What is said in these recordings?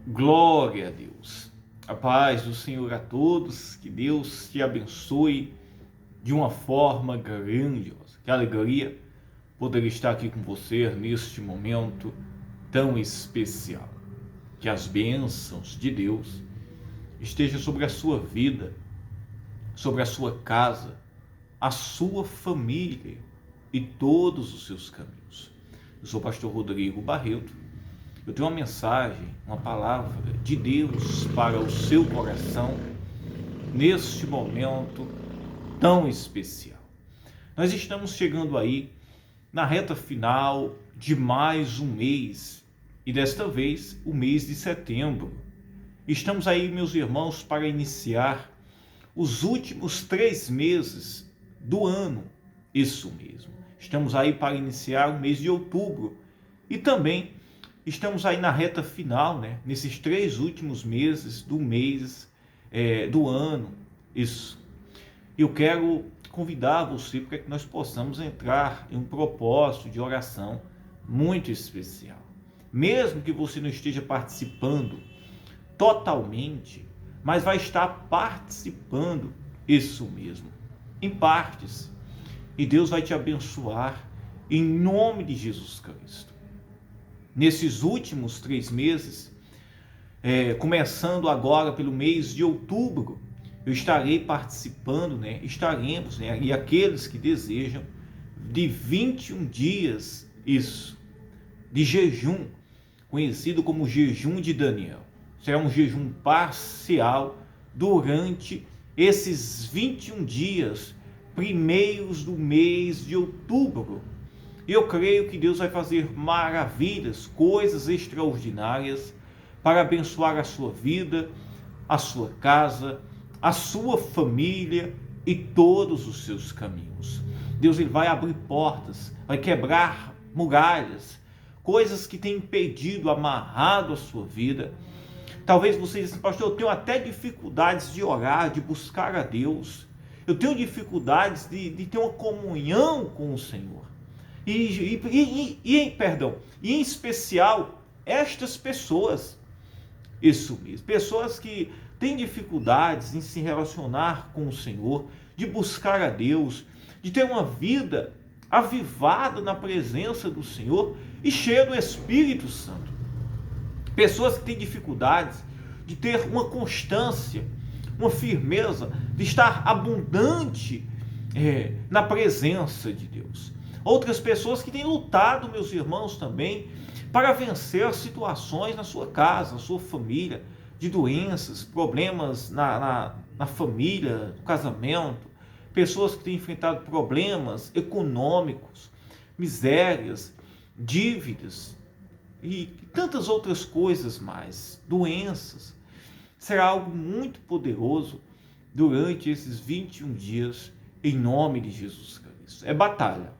Glória a Deus. A paz do Senhor a todos, que Deus te abençoe de uma forma grandiosa. Que alegria poder estar aqui com você neste momento tão especial. Que as bênçãos de Deus estejam sobre a sua vida, sobre a sua casa, a sua família e todos os seus caminhos. Eu sou o pastor Rodrigo Barreto. Eu tenho uma mensagem, uma palavra de Deus para o seu coração neste momento tão especial. Nós estamos chegando aí na reta final de mais um mês e desta vez o mês de setembro. Estamos aí, meus irmãos, para iniciar os últimos 3 meses do ano. Isso mesmo. Estamos aí para iniciar o mês de outubro e também estamos aí na reta final, nesses 3 últimos meses do mês do ano. Isso. Eu quero convidar você para que nós possamos entrar em um propósito de oração muito especial. Mesmo que você não esteja participando totalmente, mas vai estar participando, isso mesmo, em partes. E Deus vai te abençoar em nome de Jesus Cristo. Nesses últimos 3 meses, começando agora pelo mês de outubro, eu estarei participando, estaremos, e aqueles que desejam, de 21 dias, de jejum, conhecido como jejum de Daniel. Será um jejum parcial durante esses 21 dias, primeiros do mês de outubro. Eu creio que Deus vai fazer maravilhas, coisas extraordinárias para abençoar a sua vida, a sua casa, a sua família e todos os seus caminhos. Deus ele vai abrir portas, vai quebrar muralhas, coisas que têm impedido, amarrado a sua vida. Talvez você diga assim, pastor, eu tenho até dificuldades de orar, de buscar a Deus. Eu tenho dificuldades de ter uma comunhão com o Senhor. E em especial, estas pessoas, isso mesmo, pessoas que têm dificuldades em se relacionar com o Senhor, de buscar a Deus, de ter uma vida avivada na presença do Senhor e cheia do Espírito Santo. Pessoas que têm dificuldades de ter uma constância, uma firmeza, de estar abundante na presença de Deus. Outras pessoas que têm lutado, meus irmãos, também, para vencer situações na sua casa, na sua família, de doenças, problemas na família, no casamento. Pessoas que têm enfrentado problemas econômicos, misérias, dívidas e tantas outras coisas mais, doenças. Será algo muito poderoso durante esses 21 dias, em nome de Jesus Cristo. É batalha.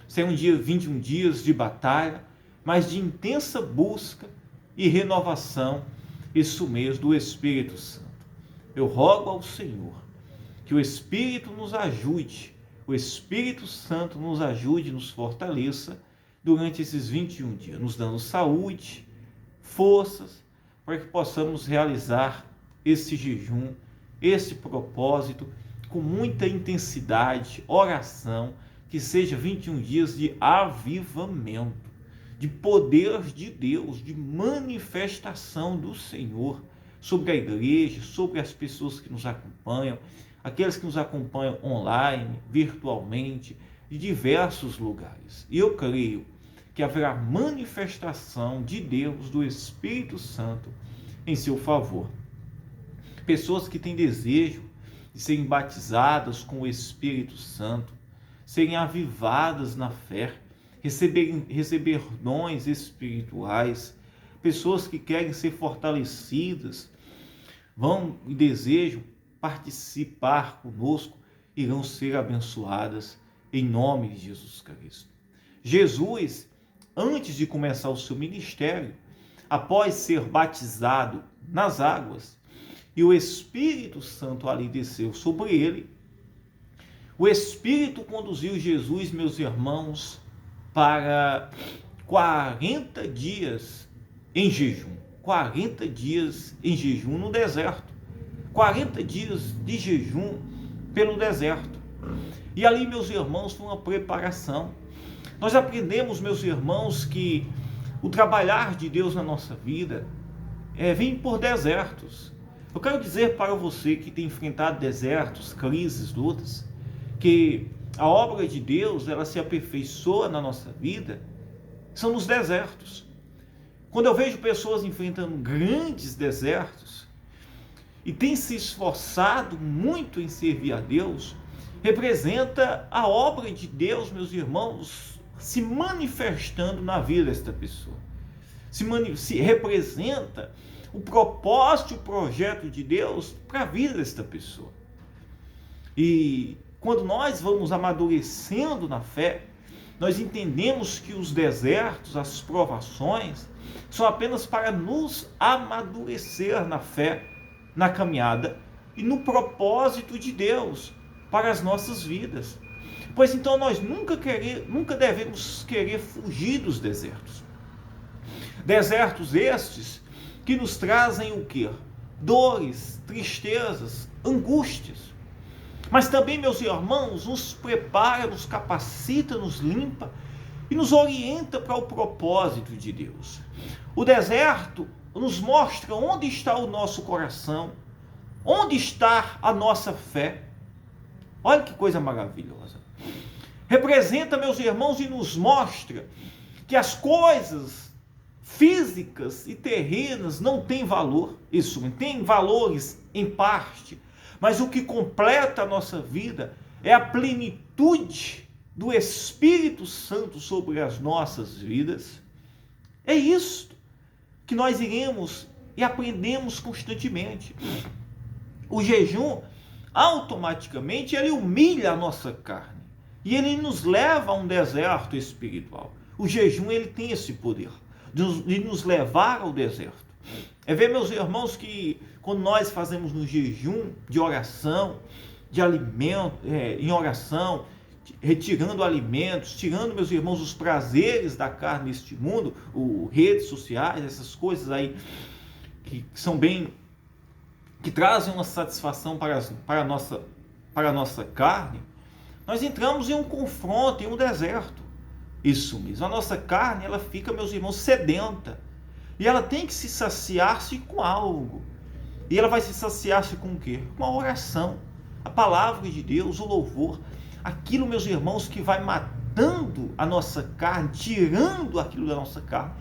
Serão 21 dias de batalha, mas de intensa busca e renovação, isso mesmo, do Espírito Santo. Eu rogo ao Senhor que o Espírito nos ajude, o Espírito Santo nos ajude, nos fortaleça durante esses 21 dias, nos dando saúde, forças, para que possamos realizar esse jejum, esse propósito, com muita intensidade, oração, que seja 21 dias de avivamento, de poder de Deus, de manifestação do Senhor sobre a igreja, sobre as pessoas que nos acompanham, aqueles que nos acompanham online, virtualmente, de diversos lugares. E eu creio que haverá manifestação de Deus, do Espírito Santo, em seu favor. Pessoas que têm desejo de serem batizadas com o Espírito Santo, serem avivadas na fé, receber dons espirituais, pessoas que querem ser fortalecidas, vão e desejam participar conosco, irão ser abençoadas em nome de Jesus Cristo. Jesus, antes de começar o seu ministério, após ser batizado nas águas, e o Espírito Santo ali desceu sobre ele, o Espírito conduziu Jesus, meus irmãos, para 40 dias em jejum. 40 dias em jejum no deserto. 40 dias de jejum pelo deserto. E ali, meus irmãos, foi uma preparação. Nós aprendemos, meus irmãos, que o trabalhar de Deus na nossa vida vem por desertos. Eu quero dizer para você que tem enfrentado desertos, crises, lutas, que a obra de Deus, ela se aperfeiçoa na nossa vida, são nos desertos. Quando eu vejo pessoas enfrentando grandes desertos e têm se esforçado muito em servir a Deus, representa a obra de Deus, meus irmãos, se manifestando na vida desta pessoa. Se representa o propósito e o projeto de Deus para a vida desta pessoa. E quando nós vamos amadurecendo na fé, nós entendemos que os desertos, as provações, são apenas para nos amadurecer na fé, na caminhada e no propósito de Deus para as nossas vidas. Pois então nós nunca devemos querer fugir dos desertos. Desertos estes que nos trazem o quê? Dores, tristezas, angústias. Mas também, meus irmãos, nos prepara, nos capacita, nos limpa e nos orienta para o propósito de Deus. O deserto nos mostra onde está o nosso coração, onde está a nossa fé. Olha que coisa maravilhosa. Representa, meus irmãos, e nos mostra que as coisas físicas e terrenas não têm valor. Isso, tem valores em parte, mas o que completa a nossa vida é a plenitude do Espírito Santo sobre as nossas vidas. É isso que nós iremos e aprendemos constantemente. O jejum, automaticamente, ele humilha a nossa carne e ele nos leva a um deserto espiritual. O jejum, ele tem esse poder de nos levar ao deserto. É ver, meus irmãos, que quando nós fazemos no jejum de oração, de alimento, em oração, retirando alimentos, tirando, meus irmãos, os prazeres da carne neste mundo, redes sociais, essas coisas aí que são bem, que trazem uma satisfação para a nossa carne, nós entramos em um confronto, em um deserto. Isso mesmo, a nossa carne, ela fica, meus irmãos, sedenta. E ela tem que se saciar-se com algo. E ela vai se saciar-se com o quê? Com a oração, a palavra de Deus, o louvor. Aquilo, meus irmãos, que vai matando a nossa carne, tirando aquilo da nossa carne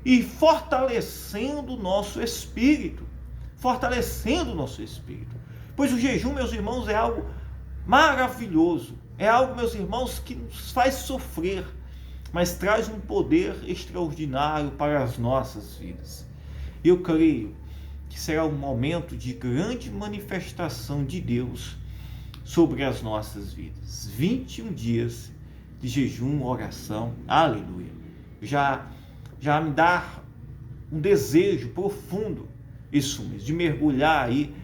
e fortalecendo o nosso espírito. Fortalecendo o nosso espírito. Pois o jejum, meus irmãos, é algo maravilhoso. É algo, meus irmãos, que nos faz sofrer, mas traz um poder extraordinário para as nossas vidas. Eu creio que será um momento de grande manifestação de Deus sobre as nossas vidas. 21 dias de jejum, oração, aleluia. Já me dá um desejo profundo, isso mesmo, de mergulhar aí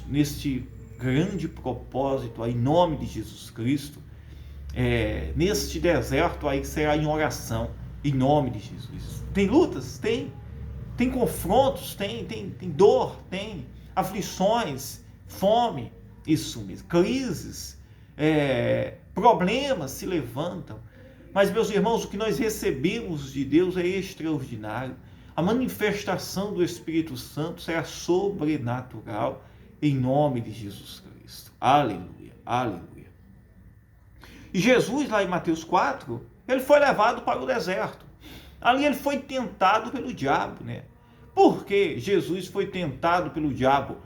neste grande propósito aí, em nome de Jesus Cristo, neste deserto aí que será em oração, em nome de Jesus. Tem lutas? Tem confrontos, tem dor, tem aflições, fome, isso mesmo, crises, problemas se levantam. Mas, meus irmãos, o que nós recebemos de Deus é extraordinário. A manifestação do Espírito Santo será sobrenatural em nome de Jesus Cristo. Aleluia, aleluia. E Jesus, lá em Mateus 4, ele foi levado para o deserto. Ali ele foi tentado pelo diabo, né? Por que Jesus foi tentado pelo diabo?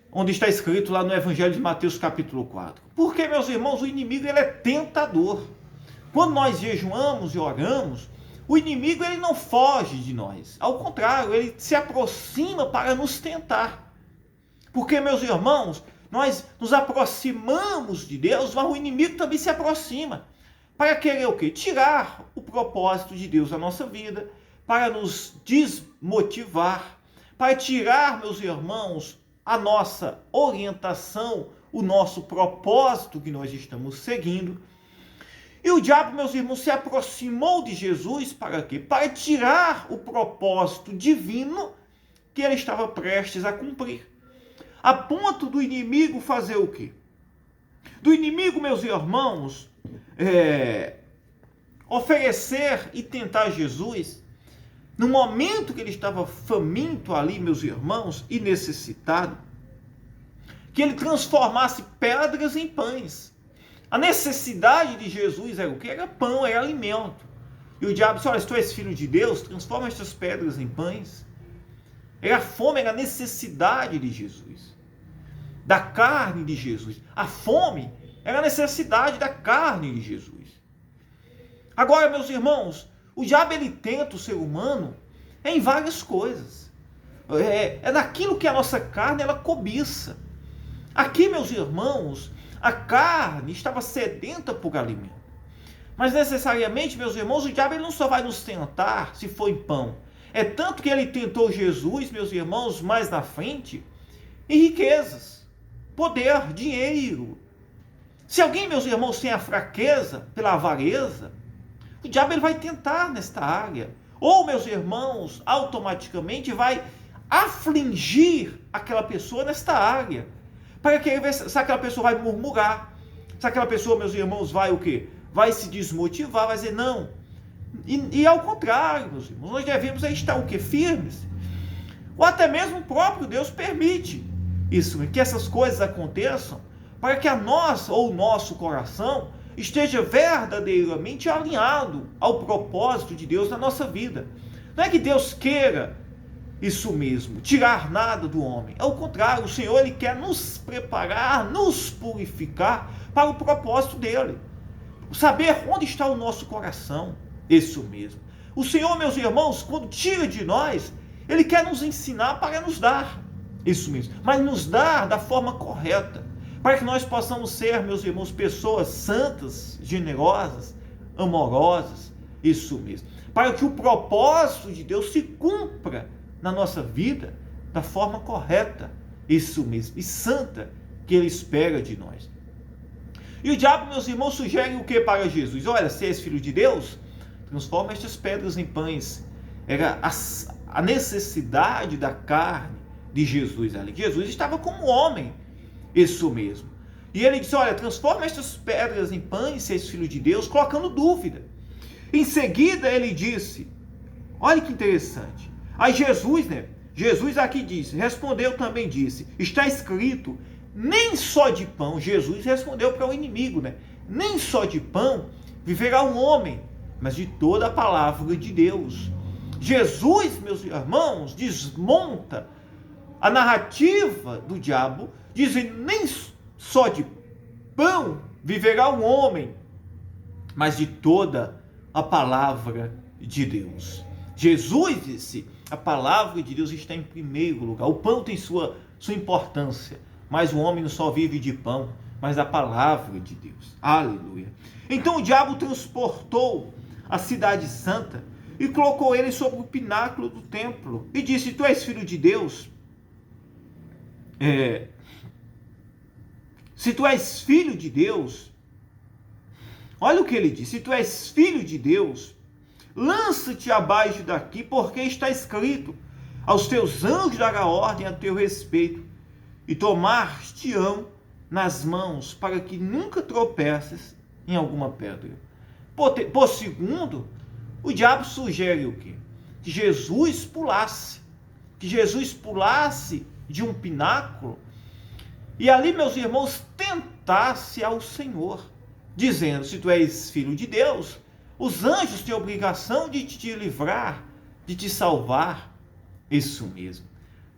Onde está escrito lá no Evangelho de Mateus capítulo 4. Porque, meus irmãos, o inimigo, ele é tentador. Quando nós jejuamos e oramos, o inimigo, ele não foge de nós. Ao contrário, ele se aproxima para nos tentar. Porque, meus irmãos, nós nos aproximamos de Deus, mas o inimigo também se aproxima. Para querer o quê? Tirar o propósito de Deus da nossa vida, para nos desmotivar, para tirar, meus irmãos, a nossa orientação, o nosso propósito que nós estamos seguindo. E o diabo, meus irmãos, se aproximou de Jesus para quê? Para tirar o propósito divino que ele estava prestes a cumprir. A ponto do inimigo fazer o quê? Do inimigo, meus irmãos, oferecer e tentar Jesus, no momento que ele estava faminto ali, meus irmãos, e necessitado, que ele transformasse pedras em pães. A necessidade de Jesus era o que? Era pão, era alimento. E o diabo disse, olha, se tu és filho de Deus, transforma estas pedras em pães. Era a fome, era a necessidade de Jesus. Da carne de Jesus. A fome era a necessidade da carne de Jesus. Agora, meus irmãos, o diabo ele tenta o ser humano em várias coisas. É naquilo que a nossa carne ela cobiça. Aqui, meus irmãos, a carne estava sedenta por alimento. Mas necessariamente, meus irmãos, o diabo ele não só vai nos tentar se for em pão. É tanto que ele tentou Jesus, meus irmãos, mais na frente, em riquezas, poder, dinheiro. Se alguém, meus irmãos, tem a fraqueza pela avareza, o diabo ele vai tentar nesta área. Ou, meus irmãos, automaticamente vai afligir aquela pessoa nesta área. Para que ele veja se aquela pessoa vai murmurar, se aquela pessoa, meus irmãos, vai o quê? Vai se desmotivar, vai dizer não. E ao contrário, meus irmãos, nós devemos estar o quê? Firmes. Ou até mesmo o próprio Deus permite isso, que essas coisas aconteçam, para que a nossa ou o nosso coração esteja verdadeiramente alinhado ao propósito de Deus na nossa vida. Não é que Deus queira isso mesmo, tirar nada do homem. Ao contrário, o Senhor ele quer nos preparar, nos purificar para o propósito dele. Saber onde está o nosso coração. Isso mesmo. O Senhor, meus irmãos, quando tira de nós, ele quer nos ensinar para nos dar. Isso mesmo. Mas nos dar da forma correta. Para que nós possamos ser, meus irmãos, pessoas santas, generosas, amorosas. Isso mesmo. Para que o propósito de Deus se cumpra na nossa vida da forma correta, isso mesmo, e santa que ele espera de nós. E o diabo, meus irmãos, sugere o que para Jesus? Olha, se és filho de Deus, transforma estas pedras em pães. Era a necessidade da carne de Jesus ali. Jesus estava como homem, isso mesmo. E ele disse, olha, transforma estas pedras em pães, se és filho de Deus, colocando dúvida. Em seguida ele disse, olha que interessante, aí Jesus aqui disse, respondeu também disse, está escrito, nem só de pão, Jesus respondeu para o inimigo, nem só de pão viverá um homem, mas de toda a palavra de Deus. Jesus, meus irmãos, desmonta a narrativa do diabo, dizendo, nem só de pão viverá um homem, mas de toda a palavra de Deus. Jesus disse, a palavra de Deus está em primeiro lugar. O pão tem sua importância, mas o homem não só vive de pão, mas da palavra de Deus. Aleluia. Então o diabo transportou a cidade santa e colocou ele sobre o pináculo do templo e disse, tu és filho de Deus? Se tu és filho de Deus, olha o que ele disse, se tu és filho de Deus, lança-te abaixo daqui, porque está escrito, aos teus anjos dará ordem a teu respeito, e tomar-te-ão nas mãos, para que nunca tropeces em alguma pedra. Por segundo, o diabo sugere o quê? Que Jesus pulasse de um pináculo, e ali, meus irmãos, tentasse ao Senhor, dizendo, se tu és filho de Deus, os anjos têm a obrigação de te livrar, de te salvar. Isso mesmo.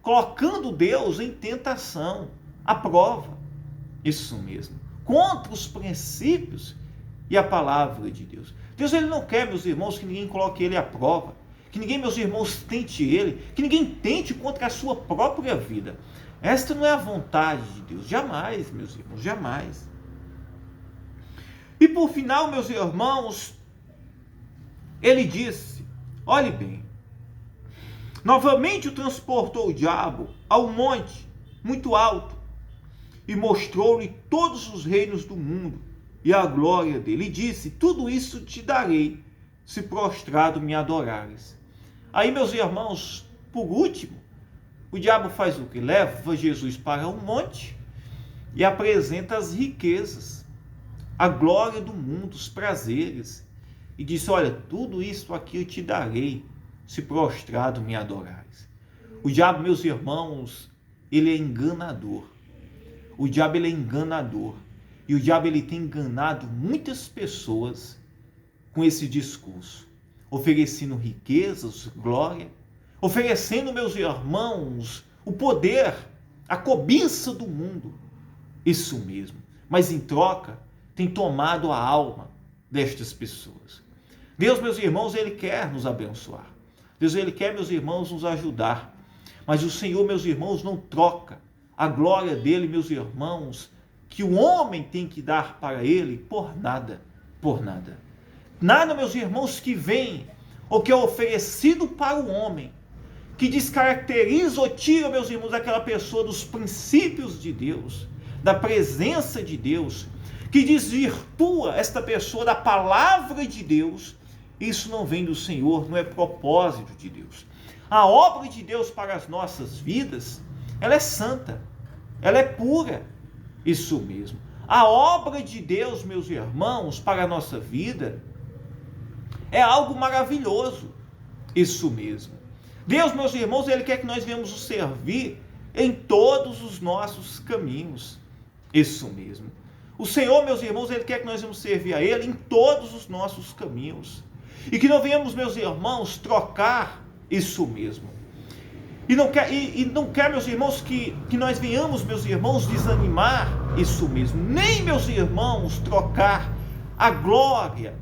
Colocando Deus em tentação, à prova. Isso mesmo. Contra os princípios e a palavra de Deus. Deus ele não quer, meus irmãos, que ninguém coloque ele à prova. Que ninguém, meus irmãos, tente ele. Que ninguém tente contra a sua própria vida. Esta não é a vontade de Deus. Jamais, meus irmãos, jamais. E por final, meus irmãos, ele disse, olhe bem, novamente o transportou o diabo ao monte muito alto e mostrou-lhe todos os reinos do mundo e a glória dele. E disse: tudo isso te darei, se prostrado me adorares. Aí, meus irmãos, por último, o diabo faz o que? Leva Jesus para um monte e apresenta as riquezas, a glória do mundo, os prazeres. E disse: olha, tudo isso aqui eu te darei, se prostrado me adorares. O diabo, meus irmãos, ele é enganador. O diabo, ele é enganador. E o diabo, ele tem enganado muitas pessoas com esse discurso, oferecendo riquezas, glória, oferecendo, meus irmãos, o poder, a cobiça do mundo. Isso mesmo. Mas em troca, tem tomado a alma destas pessoas. Deus, meus irmãos, ele quer nos abençoar. Deus, ele quer, meus irmãos, nos ajudar. Mas o Senhor, meus irmãos, não troca a glória dele, meus irmãos, que o homem tem que dar para ele por nada, por nada. Nada, meus irmãos, que vem ou que é oferecido para o homem, que descaracteriza ou tira, meus irmãos, aquela pessoa dos princípios de Deus, da presença de Deus, que desvirtua esta pessoa da palavra de Deus. Isso não vem do Senhor, não é propósito de Deus. A obra de Deus para as nossas vidas, ela é santa, ela é pura, isso mesmo. A obra de Deus, meus irmãos, para a nossa vida, é algo maravilhoso, isso mesmo. Deus, meus irmãos, ele quer que nós venhamos o servir em todos os nossos caminhos, isso mesmo. O Senhor, meus irmãos, ele quer que nós venhamos servir a ele em todos os nossos caminhos. E que não venhamos, meus irmãos, trocar isso mesmo. E não quer, meus irmãos, que nós venhamos, meus irmãos, desanimar isso mesmo. Nem, meus irmãos, trocar a glória,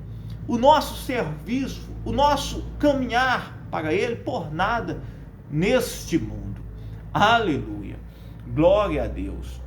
o nosso serviço, o nosso caminhar para ele por nada neste mundo. Aleluia. Glória a Deus.